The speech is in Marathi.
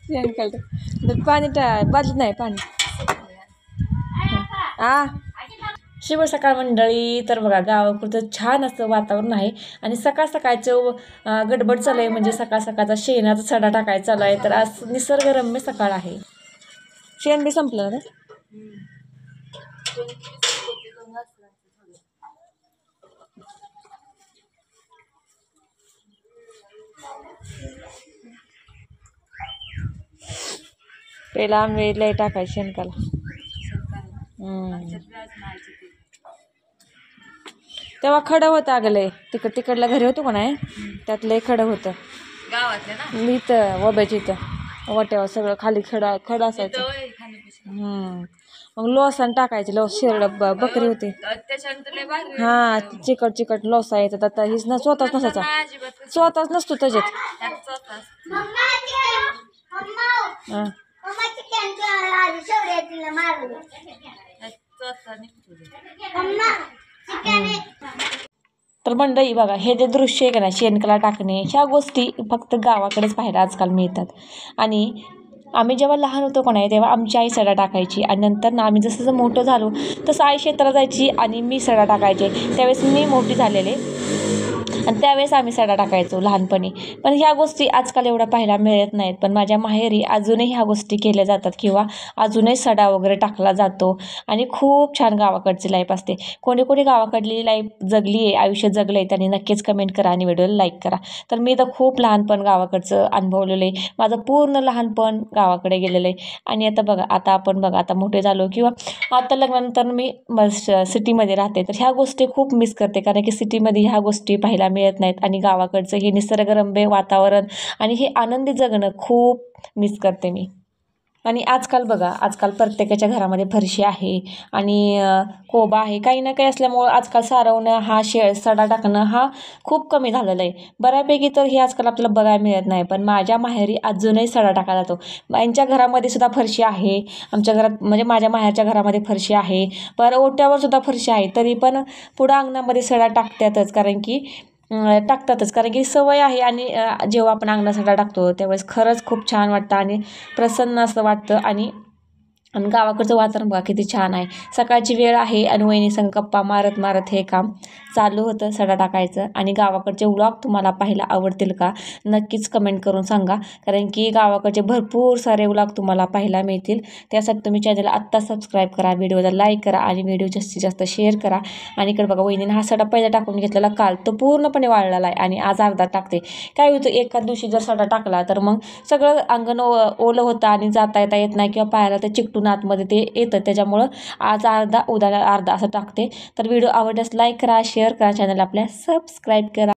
शेण काढतो पाणी बाजूत नाही पाणी शुभ सकाळ मंडळी. तर बघा गावाकडचं छान असं वातावरण आहे आणि सकाळ सकाळचं गडबड चालू आहे. म्हणजे सकाळ सकाळचा शेणाचा सडा टाकायचा चालू आहे. तर आज निसर्गरम्य सकाळ आहे. शेण बी संपलं ना. पहिला आम्ही लय टाकायचं शेणकाला. तेव्हा खडं होतं अगं लय तिकडल्या घरी होतो का नाही त्यात लय खडं होतं गावातल्या ना. इथं वब्याच्या इथं वाट्यावर सगळं खाली खडं असायचं. मग लोसन टाकायचे शेरड बकरी होती हा चिकट लोसा यायचा. आता हीच ना स्वतःच नसतो त्याच्यात. तर मंडळी बघा हे जे दृश्य आहे का ना शेणखला टाकणे ह्या गोष्टी फक्त गावाकडेच पाहायला आजकाल मिळतात. आणि आम्ही जेव्हा लहान होतो का नाही तेव्हा आमची आई सडा टाकायची आणि नंतर ना आम्ही जसं मोठं झालो तसं आई शेताला जायची आणि मी सडा टाकायचे. त्यावेळेस मी मोठी झालेले आणि त्यावेळेस आम्ही सडा टाकायचो लहानपणी. पण ह्या गोष्टी आजकाल एवढ्या पाहायला मिळत नाहीत. पण माझ्या माहेरी अजूनही ह्या गोष्टी केल्या जातात किंवा अजूनही सडा वगैरे टाकला जातो आणि खूप छान गावाकडची लाईफ असते. कोणी कोणी गावाकडली लाईफ जगली आहे आयुष्य जगलं आहे त्यांनी नक्कीच कमेंट करा आणि व्हिडिओला लाईक करा. तर मी तर खूप लहानपण गावाकडचं अनुभवलेलं आहे. माझं पूर्ण लहानपण गावाकडे गेलेलं आहे. आणि आता आपण बघा आता मोठे झालो किंवा आता लग्नानंतर मी सिटीमध्ये राहते. तर ह्या गोष्टी खूप मिस करते कारण की सिटीमध्ये ह्या गोष्टी पाहायला मिळत नाहीत आणि गावाकडचं हे निसर्गरम्य वातावरण आणि हे आनंदी जगणं खूप मिस करते मी. आणि आजकाल प्रत्येकाच्या घरामध्ये फरशी आहे आणि कोबा आहे. काही ना काही असल्यामुळं आजकाल सारवणं हा सडा टाकणं हा खूप कमी झालेला आहे. बऱ्यापैकी तर हे आजकाल आपल्याला बघायला मिळत नाही. पण माझ्या माहेरी अजूनही सडा टाकला जातो. यांच्या घरामध्ये सुद्धा फरशी आहे. आमच्या घरात म्हणजे माझ्या माहेरच्या घरामध्ये फरशी आहे. पर ओट्यावर सुद्धा फरशी आहे. तरी पण पुढं अंगणामध्ये सडा टाकतातच कारण की सवय आहे. आणि जेव्हा आपण अंगणात सडा टाकतो त्यावेळेस खरंच खूप छान वाटतं आणि प्रसन्न असं वाटतं. आणि गावाकडचं वातावरण बघा किती छान आहे. सकाळची वेळ आहे आणि वहिनीसंग गप्पा मारत हे काम चालू होतं सडा टाकायचं. आणि गावाकडचे व्लॉग तुम्हाला पाहायला आवडतील का नक्कीच कमेंट करून सांगा. कारण की गावाकडचे भरपूर सारे व्लॉग तुम्हाला पाहायला मिळतील. त्यासाठी तुम्ही चॅनलला आत्ता सबस्क्राईब करा, व्हिडिओला लाईक करा आणि व्हिडिओ जास्तीत जास्त शेअर करा. आणि इकडे बघा वहिनीने हा सडा पहिला टाकून घेतलेला काल तो पूर्णपणे वाळलेला आहे आणि आज अर्धा टाकते. काय होतं एका दिवशी जर सडा टाकला तर मग सगळं अंगण ओलं होतं आणि जाता येत नाही किंवा पाहायला ते चिकटून आतमध्ये ते येतं. त्याच्यामुळं आज अर्धा उद्या अर्धा असं टाकते. तर व्हिडिओ आवडल्यास लाईक करा, शेअर करा, चॅनल आपल्या सबस्क्राईब करा.